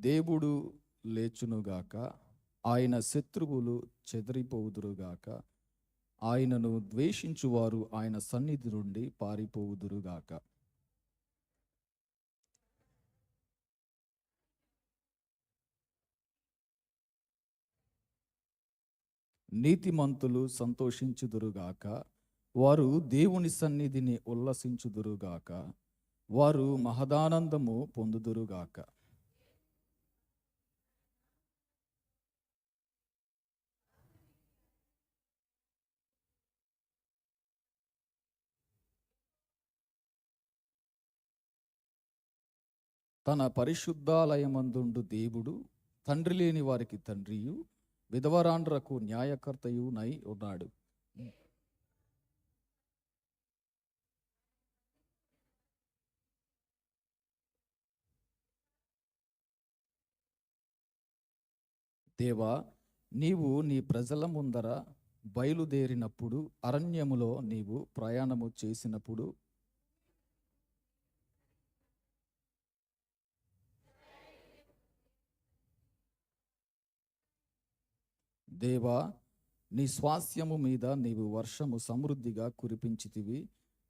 దేవుడు లేచునుగాక, ఆయన శత్రువులు చెదరిపోవుదురుగాక, ఆయనను ద్వేషించువారు ఆయన సన్నిధి నుండి పారిపోవుదురుగాక. నీతిమంతులు సంతోషించుదురుగాక, వారు దేవుని సన్నిధిని ఉల్లసించుదురుగాక, వారు మహదానందము పొందుదురుగాక. తన పరిశుద్ధాలయమందుండు దేవుడు తండ్రి లేని వారికి తండ్రియు, విధవరాండ్రకు న్యాయకర్తయునై ఉన్నాడు. దేవా, నీవు నీ ప్రజల ముందర బయలుదేరినప్పుడు, అరణ్యములో నీవు ప్రయాణము చేసినప్పుడు, దేవా, నీ స్వాస్యము మీద నీవు వర్షము సమృద్ధిగా కురిపించితివి,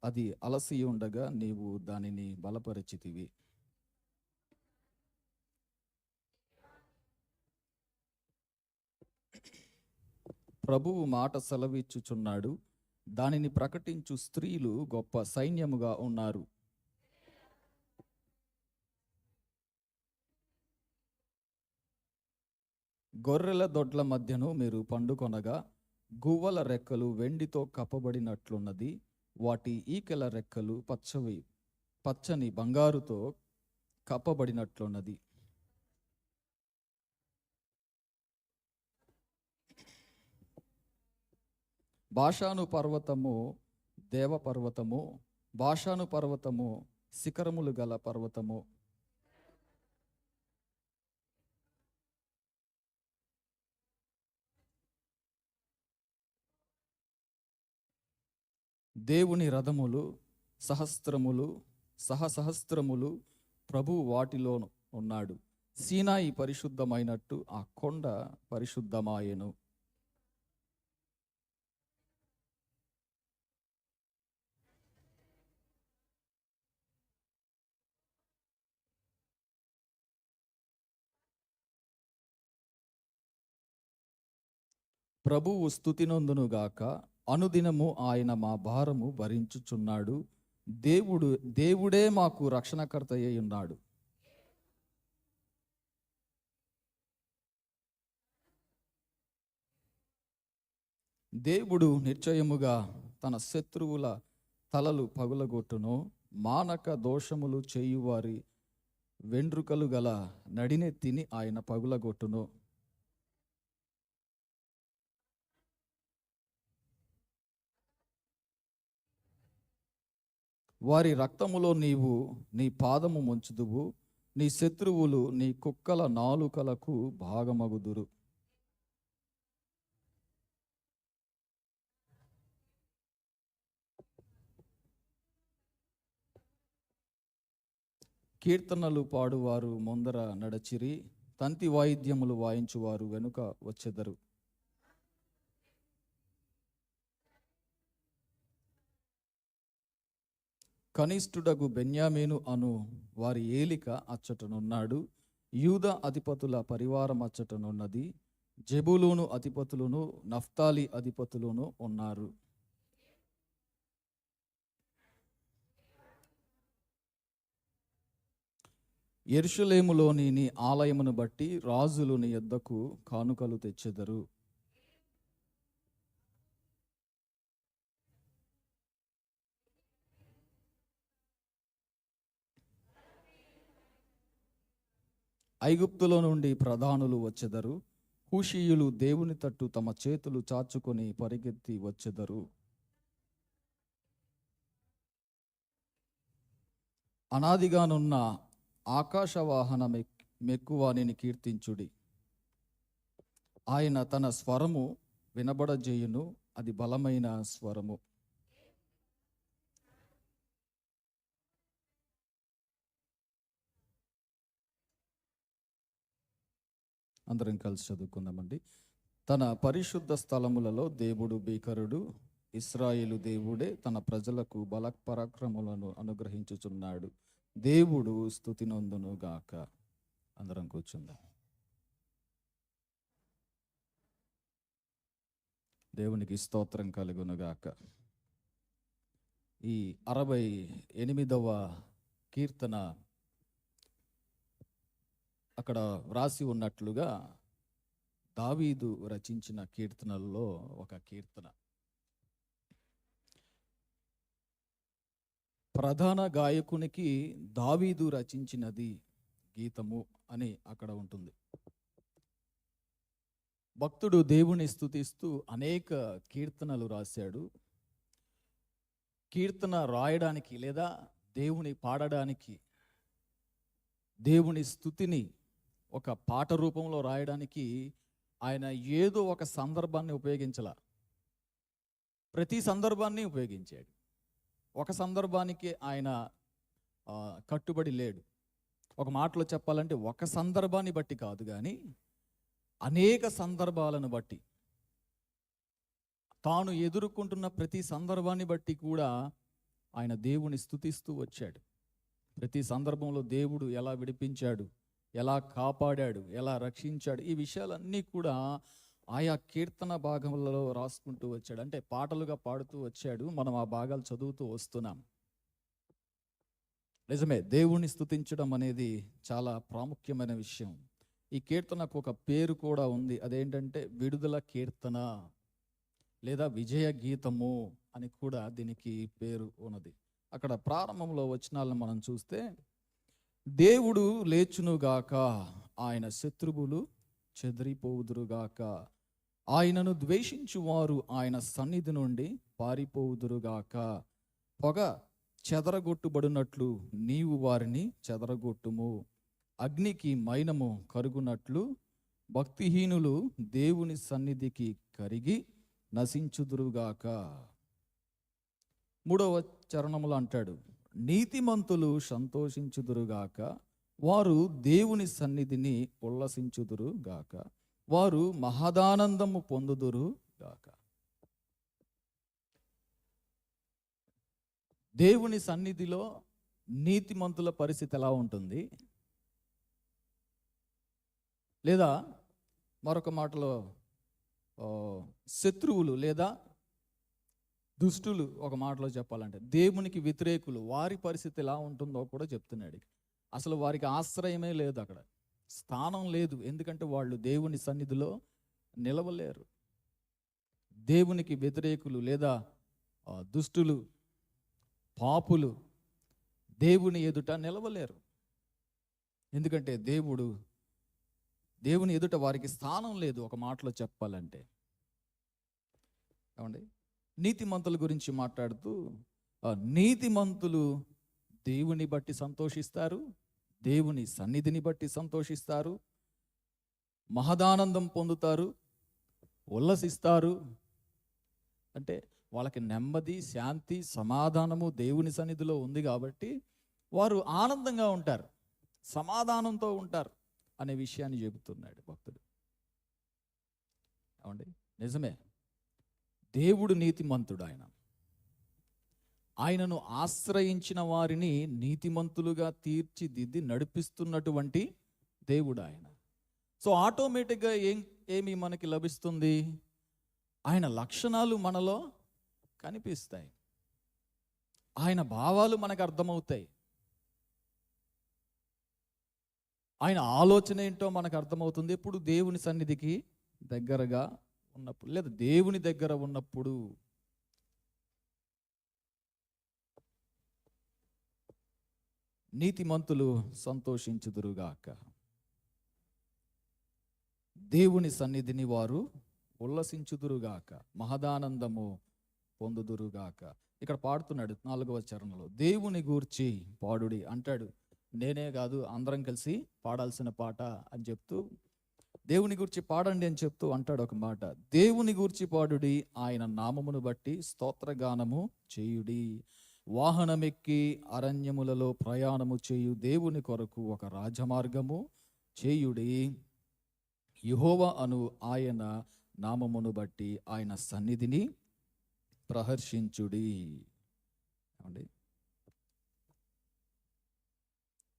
అది అలసి ఉండగా నీవు దానిని బలపరిచితివి. ప్రభువు మాట సెలవిచ్చుచున్నాడు, దానిని ప్రకటించు స్త్రీలు గొప్ప సైన్యముగా ఉన్నారు. గొర్రెల దొడ్ల మధ్యను మీరు పండుకొనగా, గువ్వల రెక్కలు వెండితో కప్పబడినట్లున్నది, వాటి ఈకెల రెక్కలు పచ్చని బంగారుతో కప్పబడినట్లున్నది. బాషాను పర్వతము దేవ పర్వతము, బాషాను పర్వతము శిఖరములు గల పర్వతము. దేవుని రథములు సహస్రములు ప్రభు వాటిలో ఉన్నాడు. సీనాయి పరిశుద్ధమైనట్టు ఆ కొండ పరిశుద్ధమాయెను. ప్రభువు స్తుతినొందునుగాక, అనుదినము ఆయన మా భారము భరించుచున్నాడు. దేవుడే మాకు రక్షణకర్త అయి ఉన్నాడు. దేవుడు నిశ్చయముగా తన శత్రువుల తలలు పగులగొట్టును, మానక దోషములు చేయువారి వెండ్రుకలు గల నడినెత్తిని ఆయన పగులగొట్టును. వారి రక్తములో నీవు నీ పాదము ముంచుదువు, నీ శత్రువులు నీ కుక్కల నాలుకలకు భాగమగుదురు. కీర్తనలు పాడువారు ముందర నడచిరి, తంతి వాయిద్యములు వాయించువారు వెనుక వచ్చెదరు. కనిష్ఠుడగు బెన్యామీను అను వారి ఏలిక అచ్చటనున్నాడు. యూదా అధిపతుల పరివారం అచ్చటనున్నది. జెబూలూను అధిపతులను, నఫ్తాలి అధిపతులను ఉన్నారు. యెరూషలేములోని నీ ఆలయమును బట్టి రాజులు నీ యొద్దకు కానుకలు తెచ్చెదరు. ఐగుప్తులో నుండి ప్రధానులు వచ్చెదరు. కూషీయులు దేవుని తట్టు తమ చేతులు చాచుకొని పరిగెత్తి వచ్చెదరు. అనాదిగానున్న ఆకాశవాహన మెక్కువానిని కీర్తించుడి. ఆయన తన స్వరము వినబడజేయును, అది బలమైన స్వరము. అందరం కలిసి చదువుకుందామండి. తన పరిశుద్ధ స్థలములలో దేవుడు భీకరుడు, ఇశ్రాయేలు దేవుడే తన ప్రజలకు బల పరాక్రములను అనుగ్రహించుచున్నాడు. దేవుడు స్తుతి నొందును గాక. అందరం కూర్చుందాం. దేవునికి స్తోత్రం కలుగును గాక. ఈ 68వ కీర్తన అక్కడ వ్రాసి ఉన్నట్లుగా దావీదు రచించిన కీర్తనల్లో ఒక కీర్తన. ప్రధాన గాయకునికి దావీదు రచించినది గీతము అని అక్కడ ఉంటుంది. భక్తుడు దేవుని స్తుతిస్తూ అనేక కీర్తనలు రాశాడు. కీర్తన రాయడానికి లేదా దేవుని పాడడానికి, దేవుని స్తుతిని ఒక పాట రూపంలో రాయడానికి ఆయన ఏదో ఒక సందర్భాన్ని ఉపయోగించాల. ప్రతి సందర్భాన్ని ఉపయోగించాడు. ఒక సందర్భానికి ఆయన కట్టుబడి లేడు. ఒక మాటలో చెప్పాలంటే ఒక సందర్భాన్ని బట్టి కాదు, కానీ అనేక సందర్భాలను బట్టి, తాను ఎదుర్కొంటున్న ప్రతి సందర్భాన్ని బట్టి కూడా ఆయన దేవుని స్తుతిస్తూ వచ్చాడు. ప్రతి సందర్భంలో దేవుడు ఎలా విడిపించాడు, ఎలా కాపాడాడు, ఎలా రక్షించాడు, ఈ విషయాలన్నీ కూడా ఆయా కీర్తన భాగంలో రాసుకుంటూ వచ్చాడు. అంటే పాటలుగా పాడుతూ వచ్చాడు. మనం ఆ భాగాలు చదువుతూ వస్తున్నాం. నిజమే, దేవుణ్ణి స్తుతించడం అనేది చాలా ప్రాముఖ్యమైన విషయం. ఈ కీర్తనకు ఒక పేరు కూడా ఉంది. అదేంటంటే విడుదల కీర్తన లేదా విజయ గీతము అని కూడా దీనికి పేరు ఉన్నది. అక్కడ ప్రారంభంలో వచనాలను మనం చూస్తే, దేవుడు లేచునుగాక, ఆయన శత్రువులు చెదిరిపోవుదురుగాక, ఆయనను ద్వేషించువారు ఆయన సన్నిధి నుండి పారిపోవుదురుగాక, పొగ చెదరగొట్టుబడినట్లు నీవు వారిని చెదరగొట్టుము, అగ్నికి మైనము కరుగునట్లు భక్తిహీనులు దేవుని సన్నిధికి కరిగి నశించుదురుగాక. 3వ చరణములో అంటాడు, నీతిమంతులు సంతోషించుదురుగాక, వారు దేవుని సన్నిధిని ఉల్లసించుదురుగాక, వారు మహదానందము పొందుదురుగాక. దేవుని సన్నిధిలో నీతిమంతుల పరిస్థితి ఎలా ఉంటుంది? లేదా మరొక మాటలో శత్రువులు లేదా దుష్టులు, ఒక మాటలో చెప్పాలంటే దేవునికి వ్యతిరేకులు, వారి పరిస్థితి ఎలా ఉంటుందో కూడా చెప్తున్నాడు. అసలు వారికి ఆశ్రయమే లేదు, అక్కడ స్థానం లేదు. ఎందుకంటే వాళ్ళు దేవుని సన్నిధిలో నిలవలేరు. దేవునికి వ్యతిరేకులు లేదా దుష్టులు, పాపులు దేవుని ఎదుట నిలవలేరు. ఎందుకంటే దేవుని ఎదుట వారికి స్థానం లేదు, ఒక మాటలో చెప్పాలంటే. ఏమండి, నీతిమంతుల గురించి మాట్లాడుతూ, నీతిమంతులు దేవుని బట్టి సంతోషిస్తారు, దేవుని సన్నిధిని బట్టి సంతోషిస్తారు, మహదానందం పొందుతారు, ఉల్లసిస్తారు. అంటే వాళ్ళకి నెమ్మది, శాంతి, సమాధానము దేవుని సన్నిధిలో ఉంది కాబట్టి వారు ఆనందంగా ఉంటారు, సమాధానంతో ఉంటారు అనే విషయాన్ని చెబుతున్నాడు భక్తుడు. ఏమండి, నిజమే, దేవుడు నీతిమంతుడు. ఆయనను ఆశ్రయించిన వారిని నీతిమంతులుగా తీర్చిదిద్ది నడిపిస్తున్నటువంటి దేవుడు ఆయన. సో ఆటోమేటిక్గా ఏమి మనకి లభిస్తుంది? ఆయన లక్షణాలు మనలో కనిపిస్తాయి, ఆయన భావాలు మనకు అర్థమవుతాయి, ఆయన ఆలోచన ఏంటో మనకు అర్థమవుతుంది. ఎప్పుడు దేవుని సన్నిధికి దగ్గరగా ఉన్నప్పుడు, లేదా దేవుని దగ్గర ఉన్నప్పుడు. నీతిమంతులు సంతోషించుదురుగాక, దేవుని సన్నిధిని వారు ఉల్లసించుదురుగాక, మహదానందము పొందుదురుగాక. ఇక్కడ పాడుతున్నాడు 4వ చరణంలో, దేవుని గూర్చి పాడుడి అంటాడు. నేనే కాదు, అందరం కలిసి పాడాల్సిన పాట అని చెప్తూ, దేవుని గూర్చి పాడండి అని చెప్తూ అంటాడు ఒక మాట. దేవుని గూర్చి పాడుడి, ఆయన నామమును బట్టి స్తోత్రగానము చేయుడి, వాహనమెక్కి అరణ్యములలో ప్రయాణము చేయు దేవుని కొరకు ఒక రాజమార్గము చేయుడి, యెహోవా అను ఆయన నామమును బట్టి ఆయన సన్నిధిని ప్రహర్షించుడి. ఏమండి,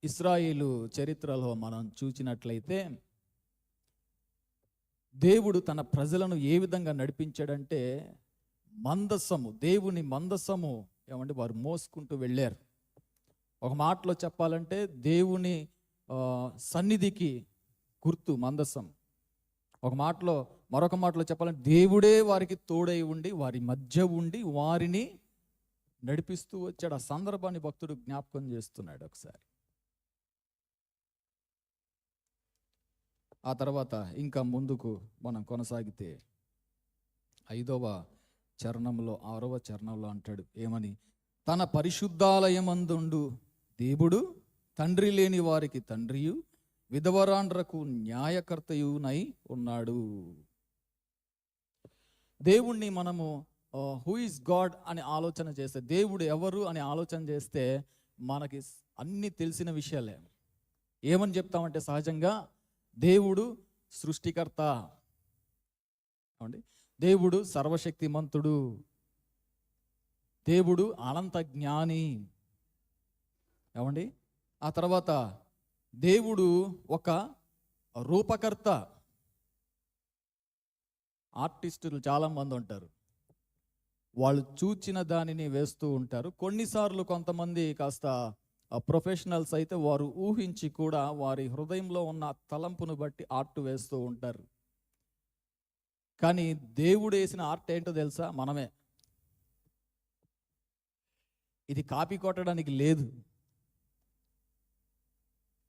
ఇశ్రాయేలు చరిత్రలో మనం చూసినట్లయితే దేవుడు తన ప్రజలను ఏ విధంగా నడిపించాడంటే, దేవుని మందసము ఏమంటే వారు మోసుకుంటూ వెళ్ళారు. ఒక మాటలో చెప్పాలంటే దేవుని సన్నిధికి గుర్తు మందసం. మరొక మాటలో చెప్పాలంటే దేవుడే వారికి తోడై ఉండి వారి మధ్య ఉండి వారిని నడిపిస్తూ వచ్చాడు. ఆ సందర్భాన్ని భక్తుడు జ్ఞాపకం చేస్తున్నాడు ఒకసారి. ఆ తర్వాత ఇంకా ముందుకు మనం కొనసాగితే 5వ చరణంలో 6వ చరణంలో అంటాడు ఏమని, తన పరిశుద్ధాలయమందుండు దేవుడు తండ్రి లేని వారికి తండ్రియు విధవరాండ్రకు న్యాయకర్తయునై ఉన్నాడు. దేవుణ్ణి మనము హూ ఇస్ గాడ్ అని ఆలోచన చేస్తే, దేవుడు ఎవరు అని ఆలోచన చేస్తే మనకి అన్ని తెలిసిన విషయాలే. ఏమని చెప్తామంటే సహజంగా దేవుడు సృష్టికర్త, దేవుడు సర్వశక్తిమంతుడు, దేవుడు అనంత జ్ఞాని. ఏమండి, ఆ తర్వాత దేవుడు ఒక రూపకర్త. ఆర్టిస్టులు చాలామంది ఉంటారు, వాళ్ళు చూచిన దానిని వేస్తూ ఉంటారు. కొన్నిసార్లు కొంతమంది కాస్త ప్రొఫెషనల్స్ అయితే వారు ఊహించి కూడా వారి హృదయంలో ఉన్న తలంపును బట్టి ఆర్ట్ వేస్తూ ఉంటారు. కానీ దేవుడు వేసిన ఆర్ట్ ఏంటో తెలుసా? మనమే. ఇది కాపీ కొట్టడానికి లేదు,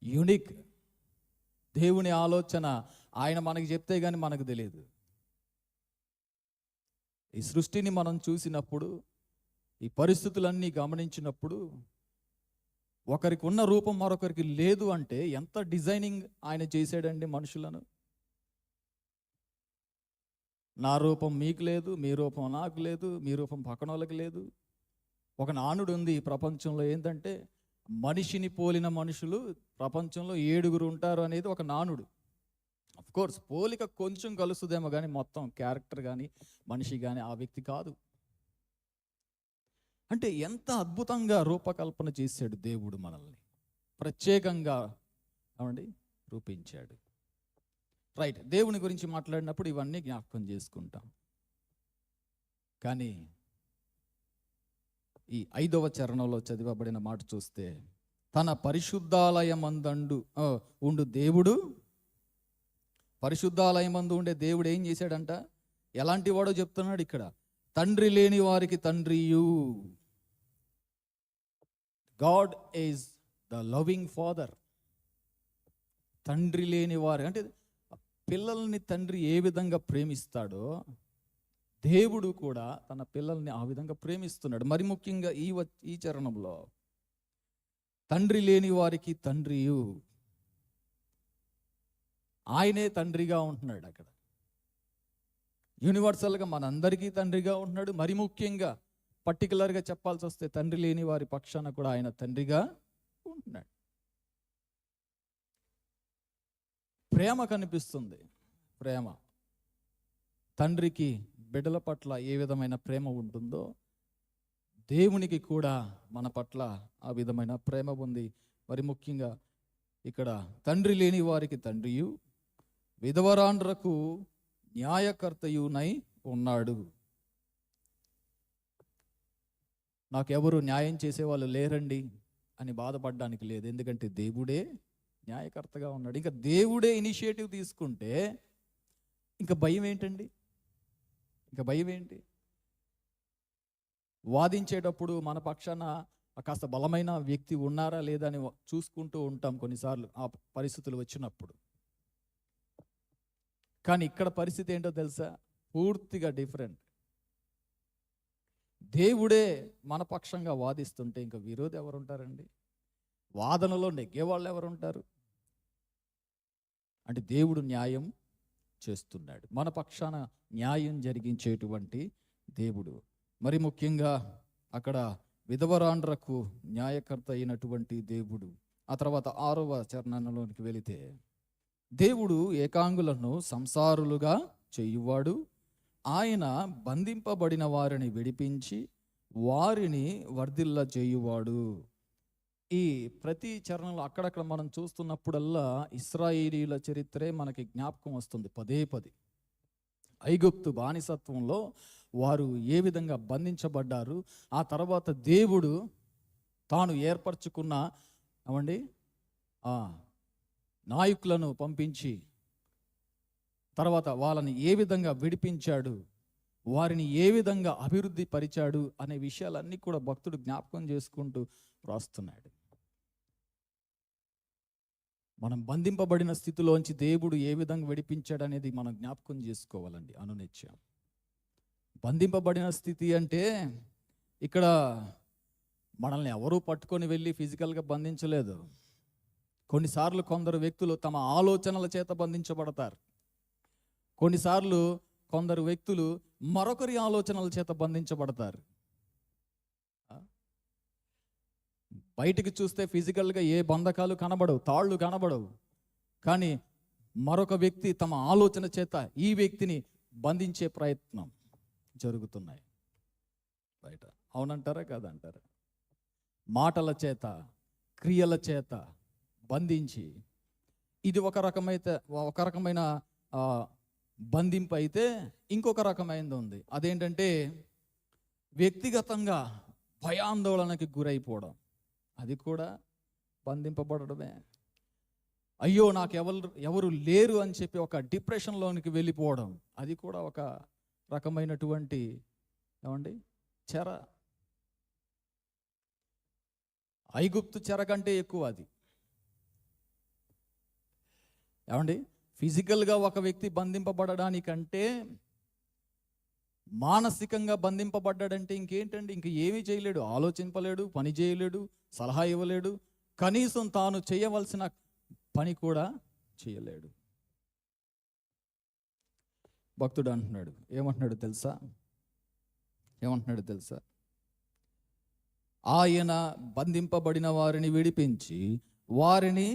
యూనిక్. దేవుని ఆలోచన ఆయన మనకి చెప్తే కానీ మనకు తెలియదు. ఈ సృష్టిని మనం చూసినప్పుడు, ఈ పరిస్థితులన్నీ గమనించినప్పుడు ఒకరికి ఉన్న రూపం మరొకరికి లేదు అంటే ఎంత డిజైనింగ్ ఆయన చేశాడండి మనుషులను. నా రూపం మీకు లేదు, మీ రూపం నాకు లేదు, మీ రూపం పక్కన వాళ్ళకి లేదు. ఒక నానుడు ఉంది ఈ ప్రపంచంలో, ఏంటంటే మనిషిని పోలిన మనుషులు ప్రపంచంలో 7 ఉంటారు అనేది ఒక నానుడు. కోర్స్ పోలిక కొంచెం కలుస్తుందేమో కానీ మొత్తం క్యారెక్టర్ కానీ మనిషి కానీ ఆ వ్యక్తి కాదు. అంటే ఎంత అద్భుతంగా రూపకల్పన చేశాడు దేవుడు, మనల్ని ప్రత్యేకంగా ఏమండి రూపించాడు. రైట్, దేవుని గురించి మాట్లాడినప్పుడు ఇవన్నీ జ్ఞాపకం చేసుకుంటాం. కానీ ఈ 5వ చరణంలో చదివబడిన మాట చూస్తే, తన పరిశుద్ధాలయమందు ఉండు దేవుడు, పరిశుద్ధాలయమందు ఉండే దేవుడు ఏం చేశాడంట? ఎలాంటి వాడో చెప్తున్నాడు ఇక్కడ. తండ్రి లేని వారికి తండ్రియు. God is the loving father. తండ్రి లేని వారు అంటే పిల్లల్ని తండ్రి ఏ విధంగా ప్రేమిస్తాడో దేవుడు కూడా తన పిల్లల్ని ఆ విధంగా ప్రేమిస్తున్నాడు. మరి ముఖ్యంగా ఈ చరణంలో తండ్రి లేని వారికి తండ్రియు, ఆయనే తండ్రిగా ఉంటున్నాడు అక్కడ. యూనివర్సల్గా మనందరికీ తండ్రిగా ఉంటున్నాడు. మరి ముఖ్యంగా పర్టికులర్గా చెప్పాల్సి వస్తే తండ్రి లేని వారి పక్షాన కూడా ఆయన తండ్రిగా ఉంటున్నాడు. ప్రేమ కనిపిస్తుంది. ప్రేమ, తండ్రికి బిడ్డల పట్ల ఏ విధమైన ప్రేమ ఉంటుందో దేవునికి కూడా మన పట్ల ఆ విధమైన ప్రేమ ఉంది. మరి ముఖ్యంగా ఇక్కడ తండ్రి లేని వారికి తండ్రియు విధవరాండ్రకు న్యాయకర్తయునై ఉన్నాడు. నాకెవరు న్యాయం చేసేవాళ్ళు లేరండి అని బాధపడడానికి లేదు, ఎందుకంటే దేవుడే న్యాయకర్తగా ఉన్నాడు. ఇంకా దేవుడే ఇనిషియేటివ్ తీసుకుంటే ఇంకా భయం ఏంటండి? ఇంకా భయం ఏంటి? వాదించేటప్పుడు మన పక్షాన కాస్త బలమైన వ్యక్తి ఉన్నారా లేదా అని చూసుకుంటూ ఉంటాం కొన్నిసార్లు ఆ పరిస్థితులు వచ్చినప్పుడు. కానీ ఇక్కడ పరిస్థితి ఏంటో తెలుసా? పూర్తిగా డిఫరెంట్. దేవుడే మన పక్షంగా వాదిస్తుంటే ఇంకా విరోధి ఎవరు ఉంటారండి? వాదనలో నెగ్గేవాళ్ళు ఎవరు ఉంటారు? అంటే దేవుడు న్యాయం చేస్తున్నాడు, మన పక్షాన న్యాయం జరిగించేటువంటి దేవుడు. మరి ముఖ్యంగా అక్కడ విధవరాండ్రకు న్యాయకర్త అయినటువంటి దేవుడు. ఆ తర్వాత 6వ చరణంలోనికి వెళితే దేవుడు ఏకాంగులను సంసారులుగా చేయువాడు, ఆయన బంధింపబడిన వారిని విడిపించి వారిని వర్ధిల్ల చేయువాడు. ఈ ప్రతి చరణంలో అక్కడక్కడ మనం చూస్తున్నప్పుడల్లా ఇశ్రాయేలీయుల చరిత్రే మనకి జ్ఞాపకం వస్తుంది పదే పదే. ఐగుప్తు బానిసత్వంలో వారు ఏ విధంగా బంధించబడ్డారు, ఆ తర్వాత దేవుడు తాను ఏర్పరచుకున్న ఏమండి నాయకులను పంపించి తర్వాత వాళ్ళని ఏ విధంగా విడిపించాడు, వారిని ఏ విధంగా అభివృద్ధి పరిచాడు అనే విషయాలన్నీ కూడా భక్తుడు జ్ఞాపకం చేసుకుంటూ రాస్తున్నాడు. మనం బంధింపబడిన స్థితిలోంచి దేవుడు ఏ విధంగా విడిపించాడు అనేది మనం జ్ఞాపకం చేసుకోవాలండి అనునిత్యం. బంధింపబడిన స్థితి అంటే ఇక్కడ మనల్ని ఎవరూ పట్టుకొని వెళ్ళి ఫిజికల్గా బంధించలేదు. కొన్నిసార్లు కొందరు వ్యక్తులు తమ ఆలోచనల చేత బంధించబడతారు. కొన్నిసార్లు కొందరు వ్యక్తులు మరొకరి ఆలోచనల చేత బంధించబడతారు. బయటికి చూస్తే ఫిజికల్గా ఏ బంధకాలు కనబడవు, తాళ్ళు కనబడవు. కానీ మరొక వ్యక్తి తమ ఆలోచన చేత ఈ వ్యక్తిని బంధించే ప్రయత్నం జరుగుతున్నాయి బయట. అవునంటారా కాదంటారా? మాటల చేత, క్రియల చేత బంధించి, ఇది ఒక రకమైన బంధింపు అయితే ఇంకొక రకమైనది ఉంది. అదేంటంటే వ్యక్తిగతంగా భయాందోళనకి గురైపోవడం, అది కూడా బంధింపబడమే. అయ్యో నాకు ఎవరు లేరు అని చెప్పి ఒక డిప్రెషన్లోనికి వెళ్ళిపోవడం, అది కూడా ఒక రకమైనటువంటి ఏమండి చెర. ఐగుప్తు చెర కంటే ఎక్కువ అది. ఏమండి ఫిజికల్గా ఒక వ్యక్తి బంధింపబడడానికంటే మానసికంగా బంధింపబడ్డాడంటే ఇంకేంటండి, ఇంక ఏమీ చేయలేడు, ఆలోచింపలేడు, పని చేయలేడు, సలహా ఇవ్వలేడు, కనీసం తాను చేయవలసిన పని కూడా చేయలేడు. భక్తుడు అంటున్నాడు, ఏమంటున్నాడు తెలుసా? ఆయన బంధింపబడిన వారిని విడిపించి వారిని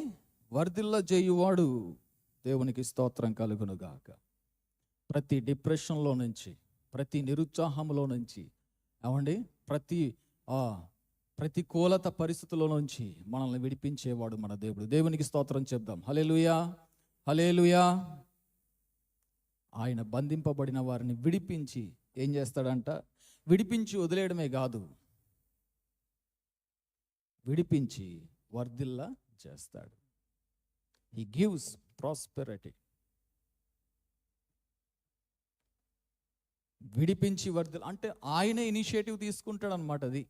వర్ధిల్ల చేయువాడు. దేవునికి స్తోత్రం కలుగునుగాక. ప్రతి డిప్రెషన్లో నుంచి, ప్రతి నిరుత్సాహంలో నుంచి, ఏమండి ప్రతికూలత పరిస్థితుల్లో నుంచి మనల్ని విడిపించేవాడు మన దేవుడు. దేవునికి స్తోత్రం చెప్దాం. హల్లెలూయా, హల్లెలూయా. ఆయన బంధింపబడిన వారిని విడిపించి ఏం చేస్తాడంట? విడిపించి వదిలేయడమే కాదు, విడిపించి వర్ధిల్ల చేస్తాడు. He gives prosperity. విడిపించి వర్ధిల్ల అంటే ఆయనే ఇనిషియేటివ్ తీసుకుంటాడు అన్నమాట. అది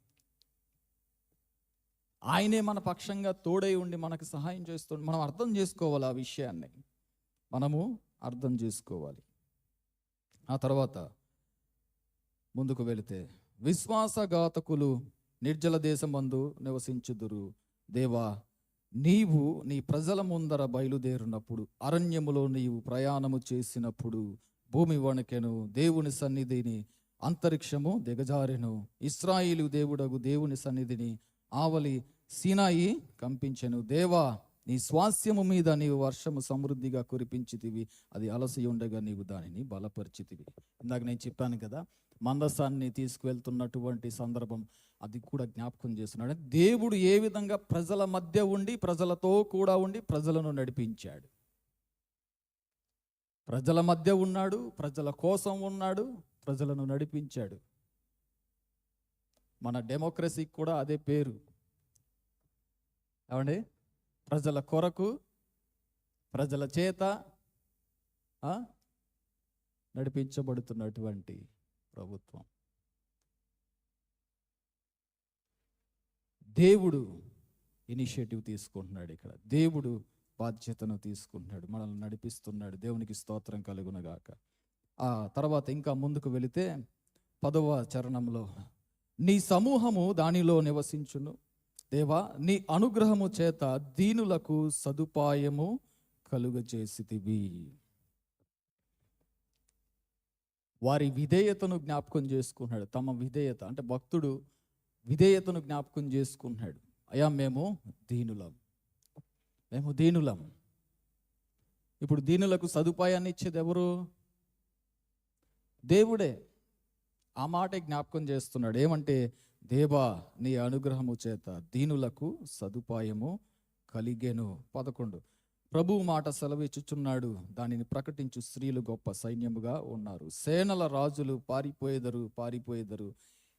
ఆయనే మన పక్షంగా తోడై ఉండి మనకు సహాయం చేస్తుంది. మనం అర్థం చేసుకోవాలి, ఆ విషయాన్ని మనము అర్థం చేసుకోవాలి. ఆ తర్వాత ముందుకు వెళితే, విశ్వాసఘాతకులు నిర్జల దేశమందు నివసించుదురు. దేవా, నీవు నీ ప్రజల ముందర బయలుదేరినప్పుడు, అరణ్యములో నీవు ప్రయాణము చేసినప్పుడు భూమి వణకెను, దేవుని సన్నిధిని అంతరిక్షము దిగజారెను. ఇశ్రాయేలు దేవుడగు దేవుని సన్నిధిని ఆవలి సీనాయి కంపించెను. దేవా, నీ స్వాస్యము మీద నీవు వర్షము సమృద్ధిగా కురిపించితివి, అది అలసి ఉండగా నీవు దానిని బలపరిచితివి. ఇందాక నేను చెప్పాను కదా, మందసాన్ని తీసుకువెళ్తున్నటువంటి సందర్భం, అది కూడా జ్ఞాపకం చేస్తున్నాడు. దేవుడు ఏ విధంగా ప్రజల మధ్య ఉండి, ప్రజలతో కూడా ఉండి ప్రజలను నడిపించాడు. ప్రజల మధ్య ఉన్నాడు, ప్రజల కోసం ఉన్నాడు, ప్రజలను నడిపించాడు. మన డెమోక్రసీకి కూడా అదే పేరు. ఏమండి, ప్రజల కొరకు, ప్రజల చేత నడిపించబడుతున్నటువంటి ప్రభుత్వం. దేవుడు ఇనిషియేటివ్ తీసుకుంటున్నాడు. ఇక్కడ దేవుడు బాధ్యతను తీసుకుంటున్నాడు, మనల్ని నడిపిస్తున్నాడు. దేవునికి స్తోత్రం కలుగునగాక. ఆ తర్వాత ఇంకా ముందుకు వెళితే 10వ చరణంలో, నీ సమూహము దానిలో నివసించును. దేవా, నీ అనుగ్రహము చేత దీనులకు సదుపాయము కలుగజేసితివి. వారి విధేయతను జ్ఞాపకం చేసుకున్నాడు. తమ విధేయత అంటే భక్తుడు విధేయతను జ్ఞాపకం చేసుకున్నాడు. అయ్యా, మేము దీనులం. ఇప్పుడు దీనులకు సదుపాయాన్ని ఇచ్చేది ఎవరు? దేవుడే. ఆ మాట జ్ఞాపకం చేస్తున్నాడు. ఏమంటే, దేవా నీ అనుగ్రహము చేత దీనులకు సదుపాయము కలిగెను. 11 ప్రభువు మాట సెలవిచ్చుచున్నాడు, దానిని ప్రకటించు స్త్రీలు గొప్ప సైన్యముగా ఉన్నారు. సేనల రాజులు పారిపోయేదరు,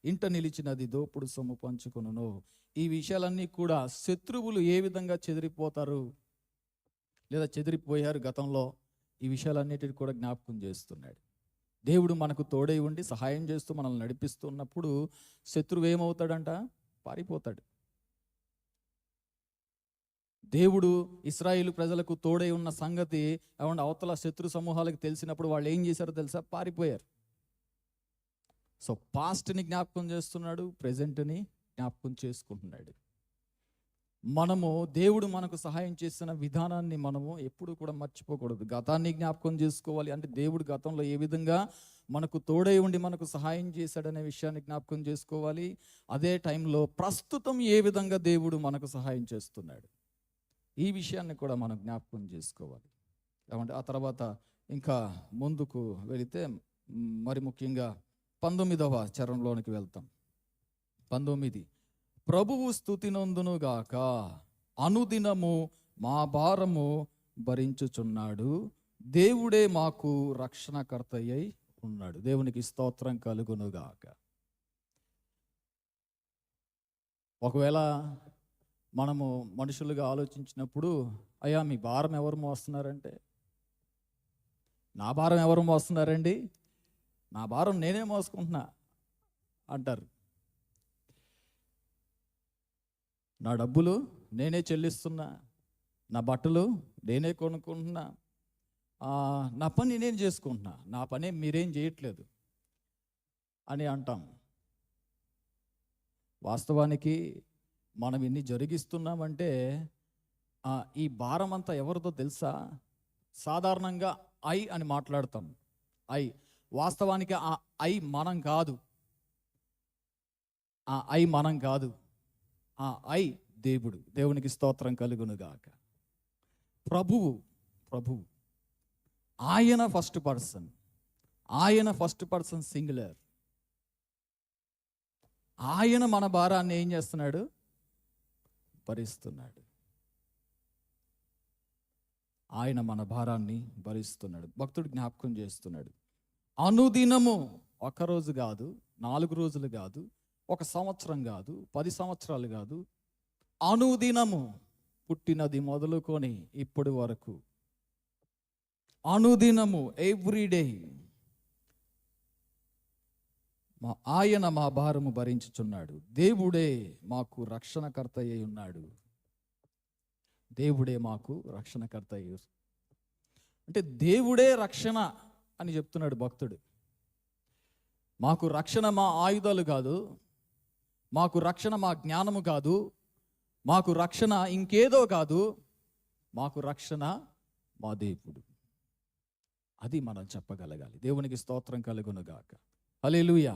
ఇంట నిలిచినది దోపుడు సొమ్ము పంచుకొనును. ఈ విషయాలన్నీ కూడా శత్రువులు ఏ విధంగా చెదిరిపోతారు లేదా చెదిరిపోయారు గతంలో, ఈ విషయాలన్నిటిని కూడా జ్ఞాపకం చేస్తున్నాడు. దేవుడు మనకు తోడై ఉండి సహాయం చేస్తూ మనల్ని నడిపిస్తున్నప్పుడు శత్రువు ఏమవుతాడంట? పారిపోతాడు. దేవుడు ఇశ్రాయేలు ప్రజలకు తోడై ఉన్న సంగతి అవతల శత్రు సమూహాలకు తెలిసినప్పుడు వాళ్ళు ఏం చేశారో తెలుసా? పారిపోయారు. సో పాస్ట్ని జ్ఞాపకం చేస్తున్నాడు, ప్రెజెంట్ని జ్ఞాపకం చేసుకుంటున్నాడు. మనము దేవుడు మనకు సహాయం చేసిన విధానాన్ని మనము ఎప్పుడు కూడా మర్చిపోకూడదు. గతాన్ని జ్ఞాపకం చేసుకోవాలి. అంటే దేవుడు గతంలో ఏ విధంగా మనకు తోడై ఉండి మనకు సహాయం చేశాడనే విషయాన్ని జ్ఞాపకం చేసుకోవాలి. అదే టైంలో ప్రస్తుతం ఏ విధంగా దేవుడు మనకు సహాయం చేస్తున్నాడు, ఈ విషయాన్ని కూడా మనం జ్ఞాపకం చేసుకోవాలి. ఏమంటే ఆ తర్వాత ఇంకా ముందుకు వెళితే మరి ముఖ్యంగా 19వ చరణంలోనికి వెళ్తాం. 19 ప్రభువు స్తుతి నొందునుగాక, అనుదినము మా భారము భరించుచున్నాడు, దేవుడే మాకు రక్షణకర్తయ్యై ఉన్నాడు. దేవునికి స్తోత్రం కలుగునుగాక. ఒకవేళ మనము మనుషులుగా ఆలోచించినప్పుడు, అయ్యా మీ భారం ఎవరు మోస్తున్నారంటే, నా భారం ఎవరు మోస్తున్నారండి, నా భారం నేనే మోసుకుంటున్నా అంటారు. నా డబ్బులు నేనే చెల్లిస్తున్నా, నా బట్టలు నేనే కొనుక్కుంటున్నా, నా పని నేను చేసుకుంటున్నా, నా పని మీరేం చేయట్లేదు అని అంటాం. వాస్తవానికి మనం ఇన్ని జరిగిస్తున్నామంటే ఈ భారం అంతా ఎవరితో తెలుసా? సాధారణంగా ఐ అని మాట్లాడతాం. వాస్తవానికి ఆ ఐ మనం కాదు. ఆ ఐ దేవుడు. దేవునికి స్తోత్రం కలుగునుగాక. ప్రభువు ఆయన ఫస్ట్ పర్సన్ సింగులర్. ఆయన మన భారాన్ని ఏం చేస్తున్నాడు? భరిస్తున్నాడు. ఆయన మన భారాన్ని భరిస్తున్నాడు. భక్తుడు జ్ఞాపకం చేస్తున్నాడు, అనుదినము, ఒక్కరోజు కాదు, 4 రోజులు కాదు, 1 సంవత్సరం కాదు, 10 సంవత్సరాలు కాదు, అనుదినము, పుట్టినది మొదలుకొని ఇప్పటి వరకు అనుదినము, ఎవ్రీడే ఆయన మా భారము భరించుచున్నాడు. దేవుడే మాకు రక్షణకర్త అయి ఉన్నాడు. దేవుడే మాకు రక్షణకర్త అయ్యారు అంటే దేవుడే రక్షణ అని చెప్తున్నాడు భక్తుడు. మాకు రక్షణ మా ఆయుధాలు కాదు, మాకు రక్షణ మా జ్ఞానము కాదు, మాకు రక్షణ ఇంకేదో కాదు, మాకు రక్షణ మా దేవుడు. అది మనం చెప్పగలగాలి. దేవునికి స్తోత్రం కలుగునుగాక. హల్లెలూయా.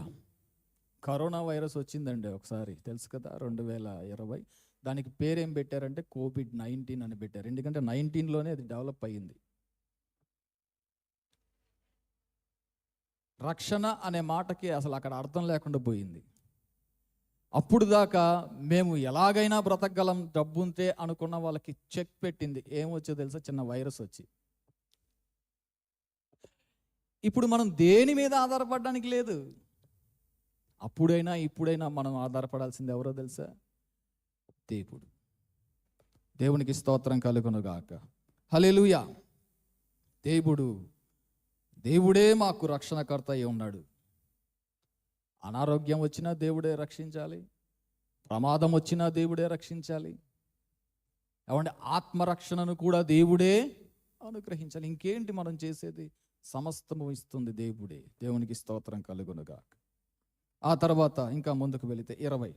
కరోనా వైరస్ వచ్చిందండి ఒకసారి, తెలుసు కదా, 2020. దానికి పేరేం పెట్టారంటే COVID-19 అని పెట్టారు. ఎందుకంటే 19లోనే అది డెవలప్ అయ్యింది. రక్షణ అనే మాటకి అసలు అక్కడ అర్థం లేకుండా పోయింది. అప్పుడు దాకా మేము ఎలాగైనా బ్రతకగలం డబ్బు ఉంటే అనుకున్న వాళ్ళకి చెక్ పెట్టింది. ఏమొచ్చో తెలుసా? చిన్న వైరస్ వచ్చి. ఇప్పుడు మనం దేని మీద ఆధారపడడానికి లేదు. అప్పుడైనా ఇప్పుడైనా మనం ఆధారపడాల్సింది ఎవరో తెలుసా? దేవుడు. దేవునికి స్తోత్రం కలుగునుగాక. హల్లెలూయా. దేవుడే మాకు రక్షణకర్త అయి ఉన్నాడు. అనారోగ్యం వచ్చినా దేవుడే రక్షించాలి, ప్రమాదం వచ్చినా దేవుడే రక్షించాలి. ఏమంటే ఆత్మరక్షణను కూడా దేవుడే అనుగ్రహించాలి. ఇంకేంటి మనం చేసేది? సమస్తము ఇస్తుంది దేవుడే. దేవునికి స్తోత్రం కలుగునుగాక. ఆ తర్వాత ఇంకా ముందుకు వెళితే 20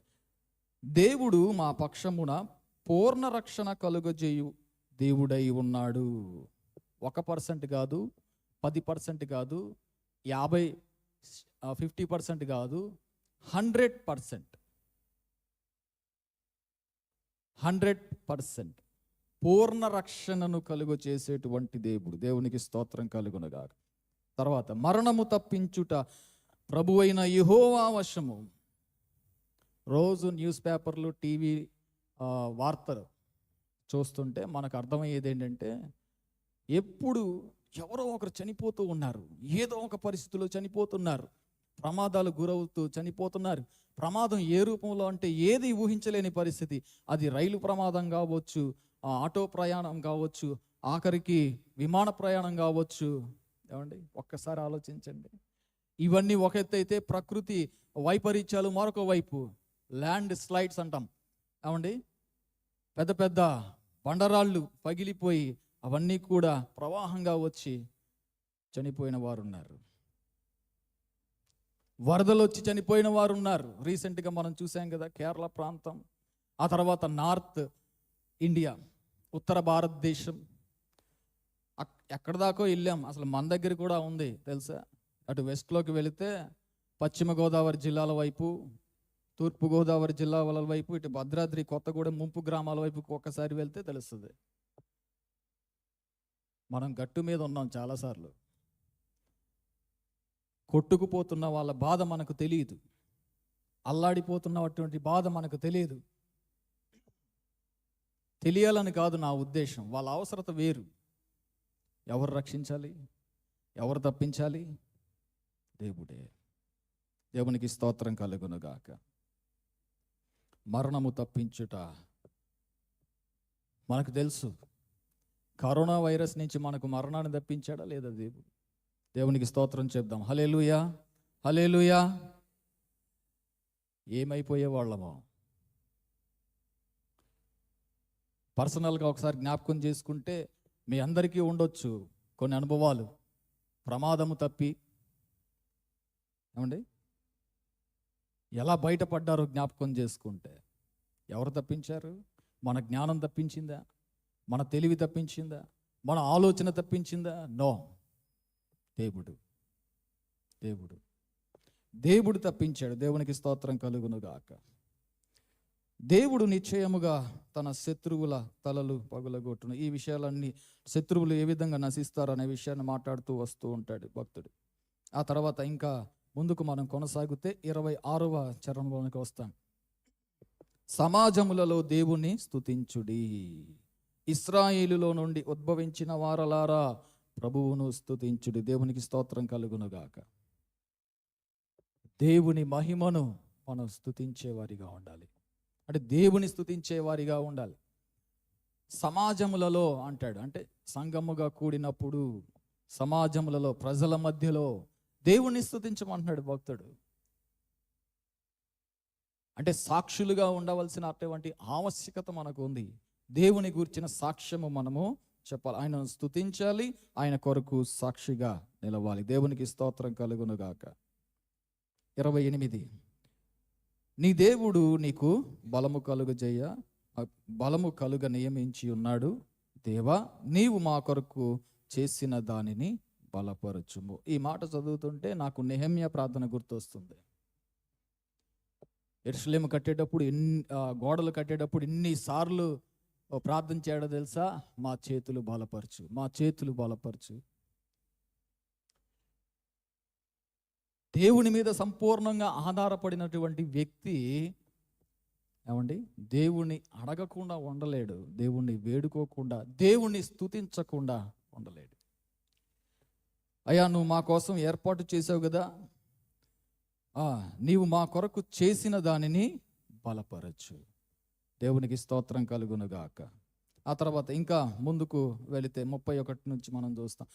దేవుడు మా పక్షమున పూర్ణ రక్షణ కలుగజేయు దేవుడై ఉన్నాడు. 1% కాదు, 10% కాదు, 50% కాదు, 100%. పూర్ణ రక్షణను కలుగు చేసేటువంటి దేవుడు. దేవునికి స్తోత్రం కలుగునుగాక. తర్వాత మరణము తప్పించుట ప్రభువైన యెహోవా వశము. రోజు న్యూస్ పేపర్లు, టీవీ వార్తలు చూస్తుంటే మనకు అర్థమయ్యేది ఏంటంటే, ఎప్పుడు ఎవరో ఒకరు చనిపోతూ ఉన్నారు, ఏదో ఒక పరిస్థితిలో చనిపోతున్నారు, ప్రమాదాలు గురవుతూ చనిపోతున్నారు. ప్రమాదం ఏ రూపంలో అంటే ఏది ఊహించలేని పరిస్థితి. అది రైలు ప్రమాదం కావచ్చు, ఆటో ప్రయాణం కావచ్చు, ఆఖరికి విమాన ప్రయాణం కావచ్చు. ఏమండి, ఒక్కసారి ఆలోచించండి. ఇవన్నీ ఒక ఎత్తు అయితే, ప్రకృతి వైపరీత్యాలు మరొక వైపు. ల్యాండ్ స్లైడ్స్ అంటాం. ఏమండి, పెద్ద పెద్ద బండరాళ్ళు పగిలిపోయి అవన్నీ కూడా ప్రవాహంగా వచ్చి చనిపోయిన వారు ఉన్నారు. వరదలు వచ్చి చనిపోయిన వారు ఉన్నారు. రీసెంట్గా మనం చూసాం కదా, కేరళ ప్రాంతం, ఆ తర్వాత నార్త్ ఇండియా, ఉత్తర భారతదేశం, ఎక్కడ దాకో వెళ్ళాం. అసలు మన దగ్గర కూడా ఉంది తెలుసా. అటు వెస్ట్లోకి వెళితే పశ్చిమ గోదావరి జిల్లాల వైపు, తూర్పు గోదావరి జిల్లాల వైపు, ఇటు భద్రాద్రి కొత్తగూడెం ముంపు గ్రామాల వైపు ఒక్కసారి వెళ్తే తెలుస్తుంది. మనం గట్టు మీద ఉన్నాం చాలాసార్లు. కొట్టుకుపోతున్న వాళ్ళ బాధ మనకు తెలియదు, అల్లాడిపోతున్నటువంటి బాధ మనకు తెలియదు. తెలియాలని కాదు నా ఉద్దేశం, వాళ్ళ అవసరత వేరు. ఎవరు రక్షించాలి, ఎవరు తప్పించాలి? దేవుడే. దేవునికి స్తోత్రం కలుగునుగాక. మరణము తప్పించుట మనకు తెలుసు. కరోనా వైరస్ నుంచి మనకు మరణాన్ని తప్పించాడా లేదా దేవుడు? దేవునికి స్తోత్రం చెప్దాం. హల్లెలూయా, హల్లెలూయా. ఏమైపోయే వాళ్ళమో పర్సనల్గా ఒకసారి జ్ఞాపకం చేసుకుంటే మీ అందరికీ ఉండొచ్చు కొన్ని అనుభవాలు. ప్రమాదము తప్పి ఏమండి ఎలా బయటపడ్డారో జ్ఞాపకం చేసుకుంటే, ఎవరు తప్పించారు? మన జ్ఞానం తప్పించిందా? మన తెలివి తప్పించిందా? మన ఆలోచన తప్పించిందా? నో, దేవుడు. దేవుడు దేవుడు తప్పించాడు. దేవునికి స్తోత్రం కలుగునుగాక. దేవుడు నిశ్చయముగా తన శత్రువుల తలలు పగులగొట్టును. ఈ విషయాలన్నీ, శత్రువులు ఏ విధంగా నశిస్తారనే విషయాన్ని మాట్లాడుతూ వస్తూ ఉంటాడు భక్తుడు. ఆ తర్వాత ఇంకా ముందుకు మనం కొనసాగితే 26వ చరణంలోనికి వస్తాం. సమాజములలో దేవుని స్తుతించుడి, ఇశ్రాయేలులో నుండి ఉద్భవించిన వారలారా ప్రభువును స్తుతించుడి. దేవునికి స్తోత్రం కలుగునుగాక. దేవుని మహిమను మనం స్తుతించేవారిగా ఉండాలి. అంటే దేవుని స్తుతించేవారిగా ఉండాలి. సమాజములలో అంటాడు, అంటే సంఘముగా కూడినప్పుడు, సమాజములలో, ప్రజల మధ్యలో దేవుని స్తుతించమంటున్నాడు భక్తుడు. అంటే సాక్షులుగా ఉండవలసిన అటువంటి ఆవశ్యకత మనకు ఉంది. దేవుని గూర్చిన సాక్ష్యము మనము చెప్పాలి. ఆయనను స్తుతించాలి, ఆయన కొరకు సాక్షిగా నిలవాలి. దేవునికి స్తోత్రం కలుగునుగాక. 28, నీ దేవుడు నీకు బలము కలుగ నియమించి ఉన్నాడు. దేవా, నీవు మా కొరకు చేసిన దానిని బలపరచుము. ఈ మాట చదువుతుంటే నాకు నెహెమ్యా ప్రార్థన గుర్తొస్తుంది. యెరూషలేము కట్టేటప్పుడు గోడలు కట్టేటప్పుడు ఎన్నిసార్లు ప్రార్థన చేయడం తెలుసా? మా చేతులు బలపరచు, మా చేతులు బలపరచు. దేవుని మీద సంపూర్ణంగా ఆధారపడినటువంటి వ్యక్తి ఏమండి దేవుణ్ణి అడగకుండా ఉండలేడు, దేవుణ్ణి వేడుకోకుండా, దేవుణ్ణి స్తుతించకుండా ఉండలేడు. అయ్యా, నువ్వు మా కోసం ఏర్పాటు చేసావు కదా, నీవు మా కొరకు చేసిన దానిని బలపరచు. దేవునికి స్తోత్రం కలుగునుగాక. ఆ తర్వాత ఇంకా ముందుకు వెళితే 31 నుంచి మనం చూస్తాం.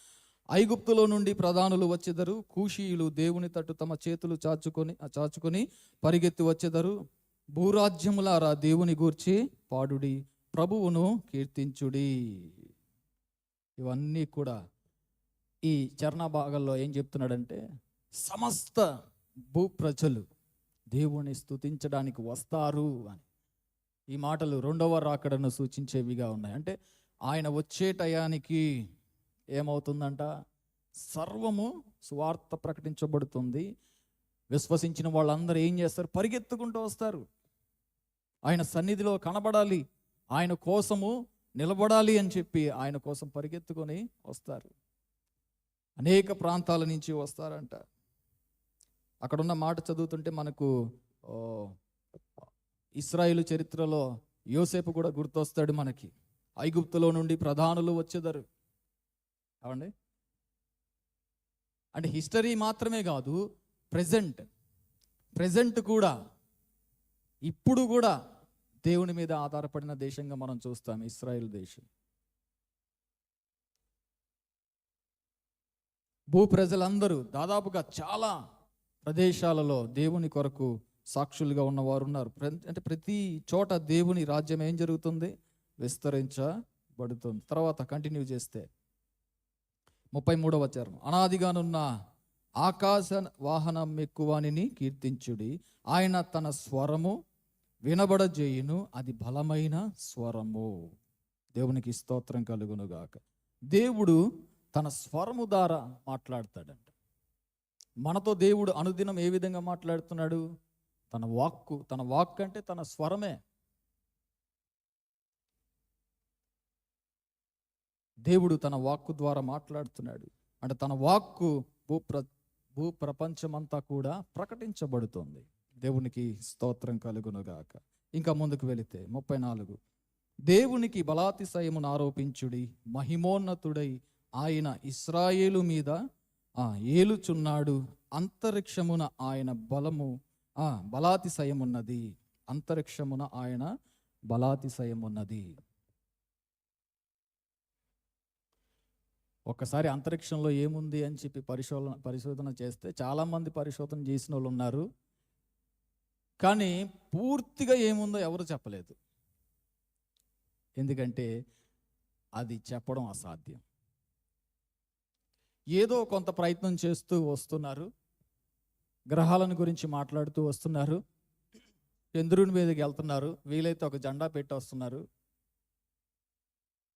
ఐగుప్తులో నుండి ప్రధానులు వచ్చెదరు, కూషీయులు దేవుని తట్టు తమ చేతులు చాచుకొని పరిగెత్తి వచ్చెదరు. భూరాజ్యములారా దేవుని గూర్చి పాడుడి, ప్రభువును కీర్తించుడి. ఇవన్నీ కూడా ఈ చరణ భాగంలో ఏం చెప్తున్నాడంటే, సమస్త భూప్రజలు దేవుని స్తుతించడానికి వస్తారు అని. ఈ మాటలు 2వ రాకడను సూచించేవిగా ఉన్నాయి. అంటే ఆయన వచ్చే టయానికి ఏమవుతుందంట? సర్వము సువార్త ప్రకటించబడుతుంది. విశ్వసించిన వాళ్ళందరూ ఏం చేస్తారు? పరిగెత్తుకుంటూ వస్తారు. ఆయన సన్నిధిలో కనబడాలి, ఆయన కోసము నిలబడాలి అని చెప్పి ఆయన కోసం పరిగెత్తుకొని వస్తారు. అనేక ప్రాంతాల నుంచి వస్తారంట. అక్కడున్న మాట చదువుతుంటే మనకు ఇశ్రాయేలు చరిత్రలో యోసేపు కూడా గుర్తొస్తాడు మనకి. ఐగుప్తులో నుండి ప్రధానులు వచ్చేదారు అవండి. అంటే హిస్టరీ మాత్రమే కాదు, ప్రజెంట్ కూడా, ఇప్పుడు కూడా దేవుని మీద ఆధారపడిన దేశంగా మనం చూస్తాం ఇశ్రాయేల్ దేశం. భూ ప్రజలందరూ దాదాపుగా చాలా ప్రదేశాలలో దేవుని కొరకు సాక్షులుగా ఉన్నవారు ఉన్నారు. అంటే ప్రతి చోట దేవుని రాజ్యం ఏం జరుగుతుంది? విస్తరించబడుతుంది. తర్వాత కంటిన్యూ చేస్తే 33వ వచనం, అనాదిగానున్న ఆకాశ వాహనం ఎక్కువానిని కీర్తించుడి, ఆయన తన స్వరము వినబడజేయును, అది బలమైన స్వరము. దేవునికి స్తోత్రం కలుగునుగాక. దేవుడు తన స్వరము ద్వారా మాట్లాడతాడంట. మనతో దేవుడు అనుదినం ఏ విధంగా మాట్లాడుతున్నాడు? తన వాక్కు అంటే తన స్వరమే. దేవుడు తన వాక్కు ద్వారా మాట్లాడుతున్నాడు. అంటే తన వాక్కు భూ ప్రపంచమంతా కూడా ప్రకటించబడుతుంది. దేవునికి స్తోత్రం కలుగునుగాక. ఇంకా ముందుకు వెళితే 34, దేవునికి బలాతిశయమును ఆరోపించుడి, మహిమోన్నతుడై ఆయన ఇశ్రాయేలు మీద ఏలుచున్నాడు, అంతరిక్షమున ఆయన బలాతిశయమున్నది. అంతరిక్షమున ఆయన బలాతిశయమున్నది. ఒక్కసారి అంతరిక్షంలో ఏముంది అని చెప్పి పరిశోధన చేస్తే చాలామంది పరిశోధన చేసిన వాళ్ళు ఉన్నారు, కానీ పూర్తిగా ఏముందో ఎవరు చెప్పలేదు. ఎందుకంటే అది చెప్పడం అసాధ్యం. ఏదో కొంత ప్రయత్నం చేస్తూ వస్తున్నారు, గ్రహాలను గురించి మాట్లాడుతూ వస్తున్నారు, చంద్రుని మీదకి వెళ్తున్నారు, వీలైతే ఒక జెండా పెట్టి వస్తున్నారు.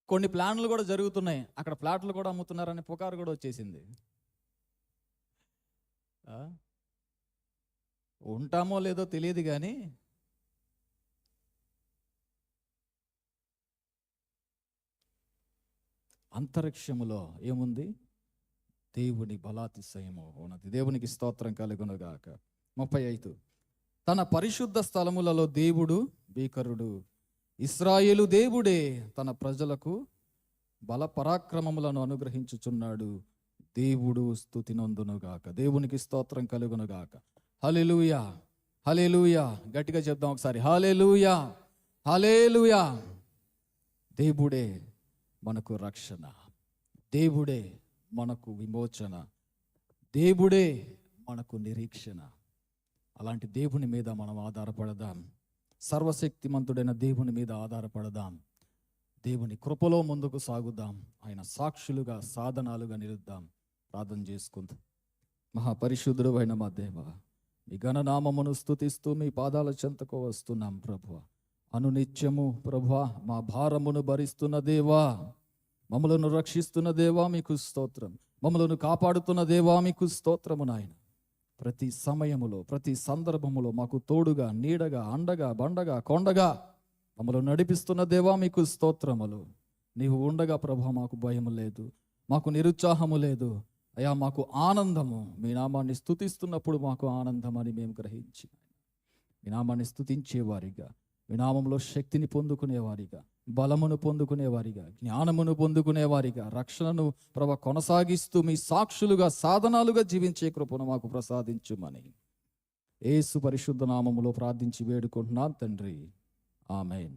కొన్ని ప్లాన్లు కూడా జరుగుతున్నాయి, అక్కడ ఫ్లాట్లు కూడా అమ్ముతున్నారని పుకారు కూడా వచ్చేసింది. ఉంటామో లేదో తెలియదు, కానీ అంతరిక్షములో ఏముంది? దేవుని బలాతిశయము ఉన్నది. దేవునికి స్తోత్రం కలుగునుగాక. 35, తన పరిశుద్ధ స్థలములలో దేవుడు భీకరుడు, ఇశ్రాయేలు దేవుడే తన ప్రజలకు బల పరాక్రమములను అనుగ్రహించుచున్నాడు, దేవుడు స్తుతి నొందునుగాక. దేవునికి స్తోత్రం కలుగునుగాక. హల్లెలూయా, హల్లెలూయా. గట్టిగా చెప్దాం ఒకసారి, హల్లెలూయా, హల్లెలూయా. దేవుడే మనకు రక్షణ, దేవుడే మనకు విమోచన, దేవుడే మనకు నిరీక్షణ. అలాంటి దేవుని మీద మనం ఆధారపడదాం. సర్వశక్తిమంతుడైన దేవుని మీద ఆధారపడదాం. దేవుని కృపలో ముందుకు సాగుదాం. ఆయన సాక్షులుగా, సాధనాలుగా నిలుద్దాం. ప్రార్థన చేసుకుందాం. మహాపరిశుద్ధుడు అయిన మా దేవ, మీ ఘననామమును స్తుతిస్తూ మీ పాదాల చెంతకు వస్తున్నాం ప్రభువా. అనునిత్యము ప్రభువా మా భారమును భరిస్తున్న దేవా, మమ్మలను రక్షిస్తున్న దేవా మీకు స్తోత్రం, మమ్మలను కాపాడుతున్న దేవా మీకు స్తోత్రము నాయన. ప్రతి సమయములో, ప్రతి సందర్భములో మాకు తోడుగా, నీడగా, అండగా, బండగా, కొండగా మమ్మల్ని నడిపిస్తున్న దేవా మీకు స్తోత్రములు. నీవు ఉండగా ప్రభువా మాకు భయము లేదు, మాకు నిరుత్సాహము లేదు అయ్యా, మాకు ఆనందము. మీ నామాన్ని స్తుతిస్తున్నప్పుడు మాకు ఆనందం అని మేము గ్రహించి మీ నామాన్ని స్తుతించేవారిగా, మీ నామంలో శక్తిని పొందుకునేవారిగా, బలమును పొందుకునేవారిగా, జ్ఞానమును పొందుకునేవారిగా, రక్షణను ప్రభు కొనసాగిస్తూ మీ సాక్షులుగా, సాధనాలుగా జీవించే కృపను మాకు ప్రసాదించుమని యేసు పరిశుద్ధ నామములో ప్రార్థించి వేడుకుంటున్నాను తండ్రి. ఆమేన్.